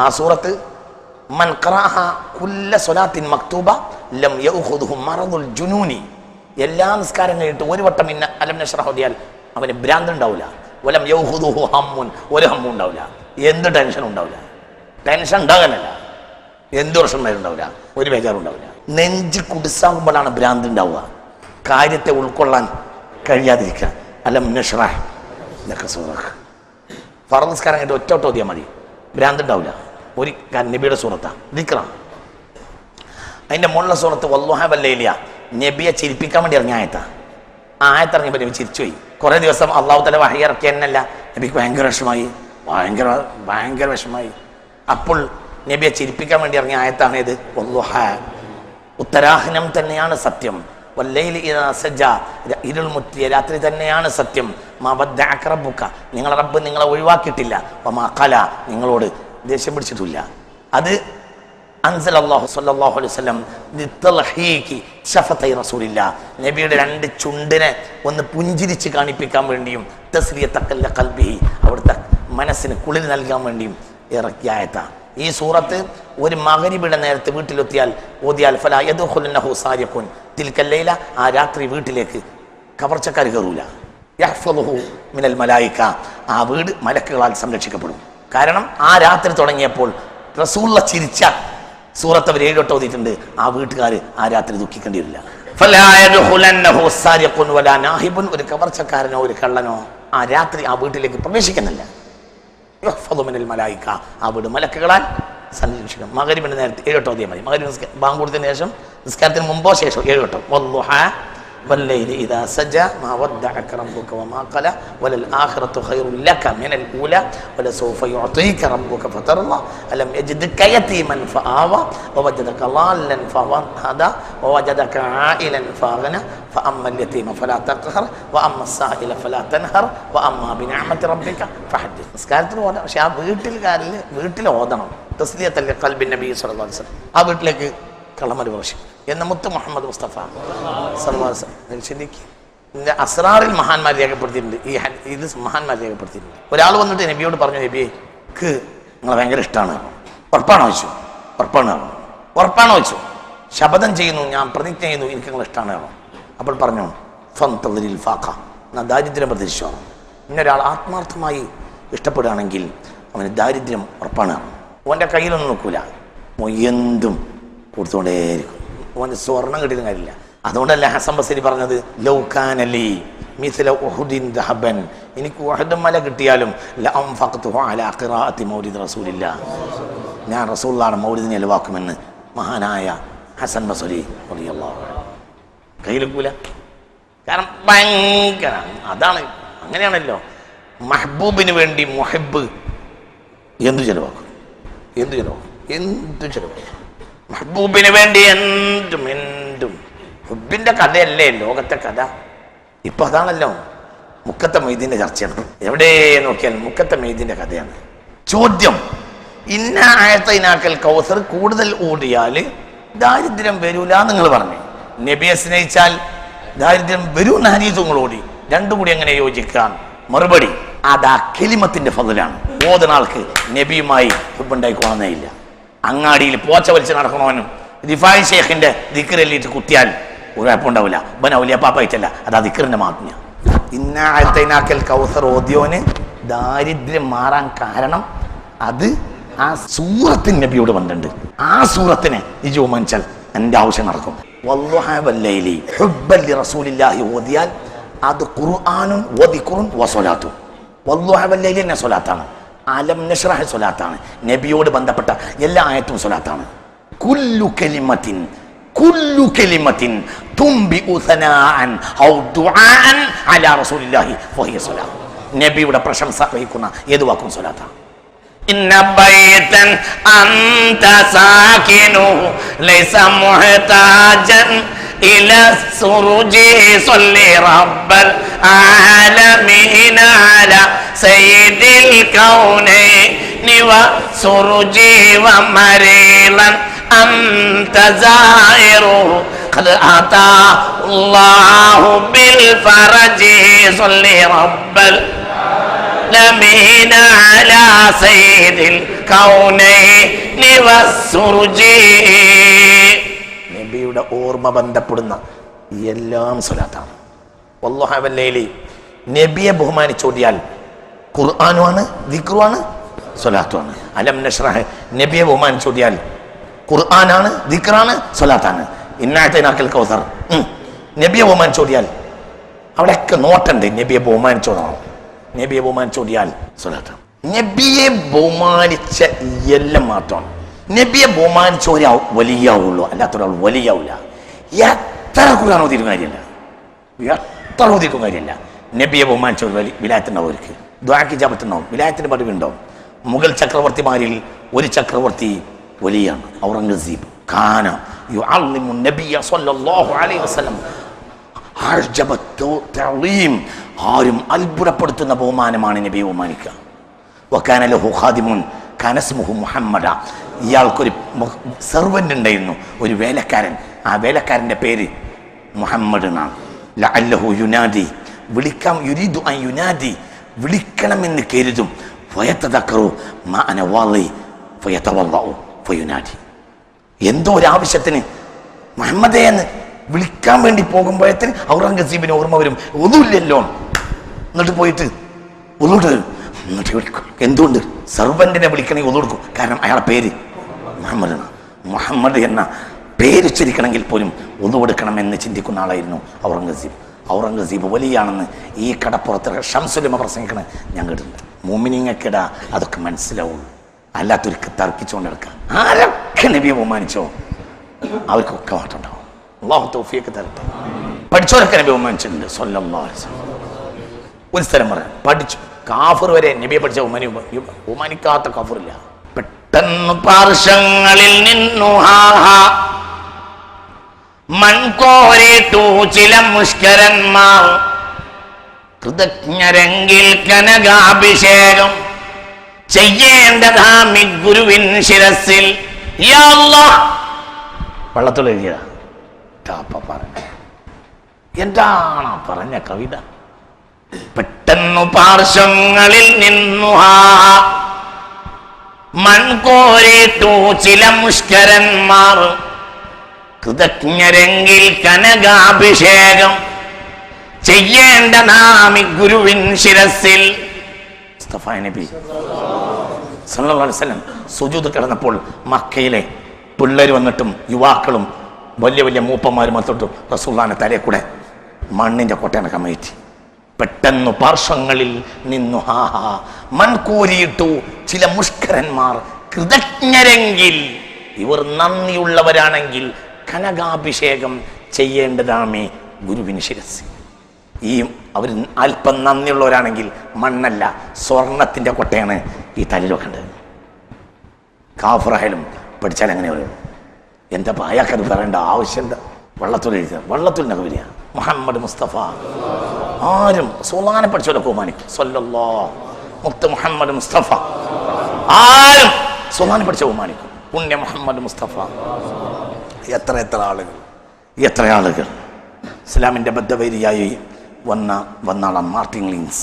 ആ സൂറത്ത്. മൻ ഖറഅഹ കുല്ല സ്വലാത്തിൻ മക്തൂബ ലം യഖുദുഹു മറദുൽ ജുനൂനി. എല്ലാ നിസ്കാരം കഴിഞ്ഞിട്ട് 1 വട്ടം ഇന്ന അലം നശ്റഹ് ഓതിയാൽ അവന് ഭ്രാന്ത് ഉണ്ടാവില്ല. വലം യഖുദുഹു ഹമ്മുൻ, ഒരു ഹമ്മും ഉണ്ടാവില്ല. എന്ത് ടെൻഷൻ ഉണ്ടാവില്ല. ടെൻഷൻ ഉണ്ടാകാനല്ല, എന്ത് പ്രശ്നം ഉണ്ടാവില്ല, ഒരു ബേജാറും ഉണ്ടാവില്ല. നെഞ്ച് കുടിസാകുമ്പോഴാണ് ഭ്രാന്ത് ഉണ്ടാവുക, കാര്യത്തെ ഉൾക്കൊള്ളാൻ കഴിയാതിരിക്കുക. അലം നശ്റഹ് ലക സദ്റക്. ഫർദ് നിസ്കാരം കഴിഞ്ഞിട്ട് ഒറ്റ വട്ടം ഓതിയാൽ മതി, ഭ്രാന്ത് ഉണ്ടാവില്ല. ഒരു നബിയുടെ സൂറത്താ ദിക്റാ. അതിന്റെ മുകളിലെ സൂറത്ത് വല്ലുഹാ വല്ലൈലിയ, നബിയെ ചിരിപ്പിക്കാൻ വേണ്ടി ഇറങ്ങിയ ആയത്താ. ആ ആയത്ത് ഇറങ്ങിയപ്പോൾ നബി ചിരിച്ചുപോയി. കുറേ ദിവസം അള്ളാഹു തആല വഹി ഇറക്കി എന്നല്ല, നബിക്ക് ഭയങ്കര വിഷമായി, ഭയങ്കര വിഷമായി. അപ്പോൾ നബിയെ ചിരിപ്പിക്കാൻ വേണ്ടി ഇറങ്ങിയ ആയത്താണ് ഇത് വല്ലുഹാ. ഉത്തരാഹനം തന്നെയാണ് സത്യം. വല്ലൈലി ഇദാ സജ, ഇരുൾ മുറ്റിയ രാത്രി തന്നെയാണ് സത്യം. മാ വദ്ദഅക റബ്ബുക, നിങ്ങളെ റബ്ബ് നിങ്ങളെ ഒഴിവാക്കിയിട്ടില്ല. വമാ ഖല, നിങ്ങളോട് ദേഷ്യം പിടിച്ചിട്ടില്ല. അത് അൻസലല്ലാഹു സ്വല്ലല്ലാഹു അലൈഹി വസല്ലം ലിതൽഹീകി ശഫതൈ റസൂലില്ലാ, നബിയുടെ 2 ചുണ്ടിനെ ഒന്ന് പുഞ്ചിരിച്ച് കാണിപ്പിക്കാൻ വേണ്ടിയും തസ്ലിയതക്കൽ ഖൽബിഹി, അവിടുത്തെ മനസ്സിന് കുളിർ നൽകാൻ വേണ്ടിയും ഇറക്കിയ ആയത്താ ഈ സൂറത്ത്. ഒരു മഗ്രിബിയുടെ നേരത്തെ വീട്ടിലെത്തിയാൽ ഓതിയാൽ ഫലാ യദ്ഖുലുന്നഹു സാരിഖുൻ തിൽക്കൽ ലൈല, ആ രാത്രി വീട്ടിലേക്ക് കവർച്ചക്കാർ കയറൂല. യഹ്ഫളുഹു മിനൽ മലായിക, ആ വീട് മലക്കുകളാൽ സംരക്ഷിക്കപ്പെടും. കാരണം ആ രാത്രി തുടങ്ങിയപ്പോൾ റസൂലുള്ള ചിരിച്ച സൂറത്ത് അവർ 7 വട്ടം ഓതിയിട്ടുണ്ട്. ആ വീട്ടുകാർ ആ രാത്രി ദുഃഖിക്കേണ്ടി വരില്ല. ഫലാ യദ്ഖുലുന്നഹു സാരിഖുൻ വലാ നാഹിബുൻ, ഒരു കവർച്ചക്കാരനോ ഒരു കള്ളനോ ആ രാത്രി ആ വീട്ടിലേക്ക് പ്രവേശിക്കുന്നില്ല. മിനൽ മലായിക, ആ വീട് മലക്കുകളാൽ സംരക്ഷിക്കും. മഗ്രിബിന്റെ നേരത്തെ 7 വട്ടം ഓതിയാൽ മതി. മഗ്രിബ് ബാങ്ക് കൊടുത്തതിന് ശേഷം, നിസ്കാരത്തിന് മുമ്പോ ശേഷം 7 വട്ടം. വല്ലുഹാ വല്ലൈലി ഇദാ സജ മാ വദ്ദഅക റബ്ബുക വമാ ഖല വലൽ ആഖിറതു ഖൈറുൻ ലക മിനൽ ഊല വലസൗഫ യുഅതീക റബ്ബുക ഫതർള അലം യജിദ്ക യതീമൻ ഫആവ വവജദക ളാല്ലൻ ഫഹദ വവജദക ആയിലൻ ഫഅഗ്ന ഫഅമ്മൽ യതീമ ഫലാ തഖ്ഹർ വഅമ്മ السائل ഫലാ തൻഹർ വഅമ്മ ബിനിഅമതി റബ്ബിക ഫഹദ്ദിസ്. നിസ്കാരത്തിന് ഓതണം, പക്ഷെ ആ വീട്ടിൽ ഓതണം. തസ്ലിയത്തൽ ഖൽബി നബി സ്വല്ലല്ലാഹു അലൈഹി വസല്ലം. ആ വീട്ടിലേക്ക് കള്ളമര വർഷം എന്ന മുത്ത് മുഹമ്മദ് മുസ്തഫ ശരിക്കും അസ്റാറിൽ മഹാന്മാർ രേഖപ്പെടുത്തിയിട്ടുണ്ട്. ഇത് മഹാന്മാർ രേഖപ്പെടുത്തിയിട്ടുണ്ട്. ഒരാൾ വന്നിട്ട് നബിയോട് പറഞ്ഞു, നബിക്ക് നിങ്ങളെ ഭയങ്കര ഇഷ്ടമാണ്, ഉറപ്പാണോ ചോദിച്ചു. ഉറപ്പാണോ ചോദിച്ചു. ശപഥം ചെയ്യുന്നു, ഞാൻ പ്രതിജ്ഞ ചെയ്യുന്നു, എനിക്ക് നിങ്ങളെ ഇഷ്ടമാണ്. അപ്പോൾ പറഞ്ഞു ഫന്തളിൽ ഫാഖ, ഞാൻ ദാരിദ്ര്യം പ്രതീക്ഷിച്ചു. ഇന്നൊരാൾ ആത്മാർത്ഥമായി ഇഷ്ടപ്പെടുകയാണെങ്കിൽ അവന് ദാരിദ്ര്യം ഉറപ്പാണ്. ഓൻ്റെ കയ്യിലൊന്നും നോക്കൂല, എന്തും കൊടുത്തുകൊണ്ടേയിരിക്കും. ഓന് സ്വർണം കിട്ടിയ കാര്യമില്ല. അതുകൊണ്ടല്ല ഹസൻ ബസരി പറഞ്ഞത് ലൗകാനലി മിസ്ല ഉഹുദിൻ ദഹബൻ, എനിക്ക് ഉഹദ് മല കിട്ടിയാലും ലഅൻഫഖ്തുഹു അലാ ഖിറാഅത്തി മൗലിദ് റസൂലില്ലാഹ്, ഞാൻ റസൂലുള്ളാഹിയുടെ മൗലിദിനെ ചെലവാക്കുമെന്ന് മഹാനായ ഹസൻ ബസരി റളിയല്ലാഹു അൻഹു. കയ്യിലെക്കൂല, കാരണം ഭയങ്കര അതാണ്. അങ്ങനെയാണല്ലോ മഹബൂബിന് വേണ്ടി മുഹബ്ബ് എന്തു ചെലവാക്കും. മഹബൂബിന് വേണ്ടി എന്തും. ഹുബിന്റെ കഥയല്ലേ ലോകത്തെ കഥ. ഇപ്പൊ അതാണല്ലോ മുക്കത്തെ മൊയ്തീന്റെ ചർച്ചയാണ്. എവിടെ നോക്കിയാൽ മുക്കത്തെ മൊയ്തീന്റെ കഥയാണ്. ചോദ്യം, ഇന്ന ആയത്തൈനാക്കൽ കൗസർ കൂടുതൽ ഓടിയാൽ ദാരിദ്ര്യം വരൂല നിങ്ങൾ പറഞ്ഞു. നബിയെ സ്നേഹിച്ചാൽ ദാരിദ്ര്യം വരൂ എന്ന ഹദീസ് നിങ്ങൾ ഓടി. രണ്ടും കൂടി എങ്ങനെ യോജിക്കാൻ? മറുപടി, അതാ കെലിമത്തിന്റെ ഫضലാണ്. ഓതുന്ന ആൾക്ക് നബിയുമായി ഹുബുണ്ടായിക്കോണമെന്നേ ഇല്ല. അങ്ങാടിയിൽ പോച്ച വലിച്ച് നടക്കണവനും റിഫായി ഷേഖിന്റെ ദിക്റെല്ലിട്ട് കുത്തിയാൽ ഒരു കുഴപ്പമുണ്ടാവില്ല. ബനൗലിയ പാപ്പായിട്ടല്ല, അതാ ദിക്റിന്റെ മാത്മ്യം. ഇന്ന ആയത്തൈനാക്കൽ കൗസർ ഓദ്യോന് ദാരിദ്ര്യം മാറാൻ കാരണം അത് ആ സൂറത്തിന് നബിയോട് ബന്ധമുണ്ട്. ആ സൂറത്തിനെ ഈ മനച്ചാൽ എന്റെ ആവശ്യം നടക്കും. ഓതിയാൽ അത് ഖുർആനും വദിക്റുൻ വസ്വലാത്തും. വദ്ദുഹാ വല്ലൈലി എന്ന സ്വലാത്താണ്. അലം നശ്റഹ് സ്വലാത്താണ്. നബിയോട് ബന്ധപ്പെട്ട എല്ലാ ആയത്തും സ്വലാത്താണ്. കുല്ലു കലിമത്തിൻ തുംബിഉ സനാഅൻ ഔ ദുആഅൻ അലാ റസൂലില്ലാഹി ഫഹിയ സ്വലാത്ത്. നബിയുടെ പ്രശംസ വഹിക്കുന്ന ഏത് വാക്കും സ്വലാത്താണ്. ഇന്ന ബൈതൻ അൻത സാകിനുഹു ലൈസ മുഹ്താജൻ ഇലാ സുറുജി സ്വല്ലി റബ്ബൽ ആലമീന അലാ സയ്യിദിൽ കൗനൈനി വസുറുജി വമരീളൻ അൻത സായിറുഹു ഖദ് അതാ അല്ലാഹു ബിൽ ഫറജി സ്വല്ലി റബ്ബൽ അലാ സയ്യിദിൽ കൗനൈനി വസുറുജി. നബിയുടെ ഓർമ്മ ബന്ധപ്പെടുന്ന എല്ലാം സ്വലാത്താണ്. വദ്ദുഹാ വല്ലൈലി നബിയെ ബഹുമാനിച്ചോടിയാൽ ഖുർആനുമാണ്, ദിക്റുമാണ്, സ്വലാത്തുമാണ്. അലം നശ്റഹ് നബിയെ ബഹുമാനിച്ചോടിയാൽ ഖുർആനാണ്, ദിക്റാണ്, സ്വലാത്താണ്. ഇന്നഅതൈനാക്കൽ കൗസർ നബിയെ ബഹുമാനിച്ചോടിയാൽ അവിടെയൊക്കെ നോട്ടുണ്ട്. നബിയെ ബഹുമാനിച്ചോടണം. നബിയെ ബഹുമാനിച്ചോടിയാൽ സ്വലാത്താണ്. നബിയെ ബഹുമാനിച്ച എല്ലാം മാത്രമാണ്. നബിയെ ബഹുമാനിച്ച ഒരാൾ വലിയാവുള്ളൂ, അല്ലാത്തൊരാൾ വലിയാവില്ല. എത്ര ഖുർആൻ ഓതിയിട്ടും കാര്യമില്ല, എത്ര ഓതിയിട്ടും കാര്യമില്ല. നബിയെ ബഹുമാനിച്ച ഒരു വിലായത്തുണ്ടാവും. അവർക്ക് ദുആക്ക് ഇജാബത്തുണ്ടാവും, വിലായത്തിന് പതിവുണ്ടാവും. മുഗൾ ചക്രവർത്തിമാരിൽ ഒരു ചക്രവർത്തി വലിയാണ്, ഔറംഗസീബ്. കാന യുഅല്ലിമു നബിയ സ്വല്ലല്ലാഹു അലൈഹി വസല്ലം അഅ്ജബത്തു തഅലീം. ആരും അത്ഭുതപ്പെടുത്തുന്ന ബഹുമാനമാണ് നബിയെ ബഹുമാനിക്കുക. വകാന ലഹു ഖാദിമുൻ കാന ഇസ്മുഹു മുഹമ്മദ. ഇയാൾക്കൊരു സെർവന്റ് ഉണ്ടായിരുന്നു, ഒരു വേലക്കാരൻ. ആ വേലക്കാരന്റെ പേര് മുഹമ്മദ് എന്നാണ്. ലഅല്ലഹു യുനാദി വിളിക്കാം, യുരീദു അൻ യുനാദി വിളിക്കണമെന്ന് കരുതും. ഫയതദക്കറു മാ അന വാളി ഫയതവല്ലഉ ഫയുനാദി. എന്തോ ഒരാവശ്യത്തിന് മുഹമ്മദേ എന്ന് വിളിക്കാൻ വേണ്ടി പോകുമ്പോഴത്തിന് ഔറംഗസീബിന് ഓർമ്മ വരും, ഒന്നുമില്ലല്ലോ. എന്നിട്ട് പോയിട്ട് ഒന്നുകൊണ്ട് എന്നിട്ട് വിളിക്കും. എന്തുകൊണ്ട്? സർവന്റിനെ വിളിക്കണമെങ്കിൽ ഒന്നു കൊടുക്കും. കാരണം അയാളെ പേര് മുഹമ്മദ് എന്നാണ്. മുഹമ്മദ് എന്ന പേര് ഉച്ചരിക്കണമെങ്കിൽ പോലും ഒന്നു കൊടുക്കണമെന്ന് ചിന്തിക്കുന്ന ആളായിരുന്നു ഔറംഗസീബ്. ഔറംഗസീബ് വലിയാണെന്ന് ഈ കടപ്പുറത്ത് ഷംസുലമ പ്രസംഗിക്കണ ഞാൻ കേട്ടിട്ടുണ്ട്. മുഅ്മിനീങ്ങൾക്കിട അതൊക്കെ മനസ്സിലാവുള്ളൂ, അല്ലാത്തൊരുക്ക് തർക്കിച്ചുകൊണ്ട് നടക്കാം. ആരൊക്കെ നബിയെ ബഹുമാനിച്ചോ അവർക്കൊക്കെ മാറ്റമുണ്ടാവും. അല്ലാഹു തൗഫീഖ് തരട്ടെ. പഠിച്ചവരൊക്കെ നബിയെ ബഹുമാനിച്ചിട്ടുണ്ട് സ്വല്ലല്ലാഹു അലൈഹി വസല്ലം. ഒരു സ്ഥലം പറയാം, പഠിച്ചു. കാഫർ വരെ നബിയെ പഠിച്ച ബഹുമാനിക്കാത്ത കാഫറില്ല. പെട്ടെന്ന് പാർശ്വങ്ങളിൽ നിന്നു മൺകോരിട്ടു ചില മുഷ്കരന്മാർ, കൃതജ്ഞരെങ്കിൽ കനകാഭിഷേകം ചെയ്യേണ്ടതാമി ഗുരുവിൻ ശിരസിൽ. വള്ളത്തോൾ എഴുതിയതാ. എന്താണ് പറഞ്ഞ കവിത? പെട്ടെന്നു പാർശ്വങ്ങളിൽ നിന്നു മൺകോരിട്ടു ചില മുഷ്കരന്മാർ, കൃതജ്ഞരെങ്കിൽ കനകാഭിഷേകം ചെയ്യേണ്ട നാമി ഗുരുവിൻ ശിരസിൽ. നബി സല്ലല്ലാഹു അലൈഹി വസല്ലം സുജൂദ് കിടന്നപ്പോൾ മക്കയിലെ പിള്ളേർ വന്നിട്ടും യുവാക്കളും വലിയ വലിയ മൂപ്പന്മാരും വന്നിട്ടും റസൂലുള്ളാഹിന്റെ തലയിൽ കൂടെ മണ്ണിന്റെ കൊട്ടേനെ കമഴ്ത്തി. പെട്ടെന്നു പാർശ്വങ്ങളിൽ നിന്നു മൺകൂരിയിട്ടു ചില മുഷ്കരന്മാർ, കൃതജ്ഞരെങ്കിൽ ഇവർ നന്ദിയുള്ളവരാണെങ്കിൽ കനകാഭിഷേകം ചെയ്യേണ്ടതാമേ ഗുരുവിന് ശിരസ്. ഈ അവർ അല്പം നന്ദിയുള്ളവരാണെങ്കിൽ മണ്ണല്ല സ്വർണത്തിന്റെ കൊട്ടയാണ് ഈ തലയിൽ വെക്കേണ്ടത്. കാഫറായാലും പഠിച്ചാൽ അങ്ങനെ പറയുള്ളൂ. എന്താ അയാൾക്കത് പറയേണ്ട ആവശ്യമുണ്ട്? വള്ളത്തോൽ എഴുതുക, വള്ളത്തോൽ നഗരിയ മുഹമ്മദ് മുസ്തഫ ആരും റസൂലുള്ളാഹിനെ പഠിച്ചവരൊക്കെ ബഹുമാനിക്കും. സല്ലല്ലാഹു മുത്ത് മുഹമ്മദ് മുസ്തഫ. ആരും റസൂലുള്ളാഹിനെ പഠിച്ച ബഹുമാനിക്കും. പുണ്യ മുഹമ്മദ് മുസ്തഫ. എത്ര ആളുകൾ ഇസ്ലാമിൻ്റെ ബദ്ധവൈരിയായി വന്നാളാണ് മാർട്ടിൻ ലിൻസ്.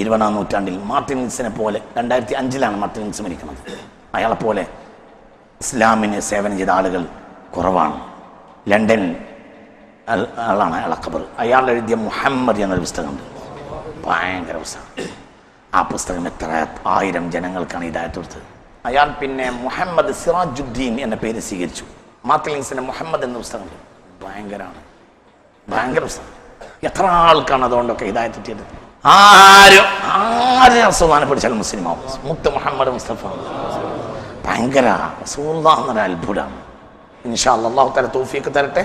20-ാം നൂറ്റാണ്ടിൽ മാർട്ടിൻ ലിൻസിനെ പോലെ 2005 മാർട്ടിൻ ലിൻസ് മരിക്കുന്നത്. അയാളെപ്പോലെ ഇസ്ലാമിന് സേവനം ചെയ്ത ആളുകൾ കുറവാണ്. ലണ്ടനിൽ ആളാണ് അയാളെ ഖബർ. അയാൾ എഴുതിയ മുഹമ്മദ് എന്നൊരു പുസ്തകമുണ്ട്, ഭയങ്കര പുസ്തകം. ആ പുസ്തകം എത്ര 1000 ജനങ്ങൾക്കാണ് ഹിദായത്ത് കൊടുത്തത്. അയാൾ പിന്നെ മുഹമ്മദ് സിറാജുദ്ദീൻ എന്ന പേര് സ്വീകരിച്ചു. മാർട്ടിൻ ലിൻസിന്റെ മുഹമ്മദ് എന്ന പുസ്തകമുണ്ട്, ഭയങ്കര പുസ്തകം. എത്ര ആൾക്കാണ് അതുകൊണ്ടൊക്കെ ഹിദായത്ത് കിട്ടിയത്. ആരും റസൂലുള്ളാഹിനെ പഠിച്ചാൽ മുസ്ലിം ആവും. മുത്ത് മുഹമ്മദ് മുസ്തഫ ഭയങ്കര റസൂലുള്ളാഹി എന്നൊരു അത്ഭുതമാണ്. ഇൻഷാ അല്ലാഹ് അല്ലാഹു തആല തൗഫീഖ് തരട്ടെ.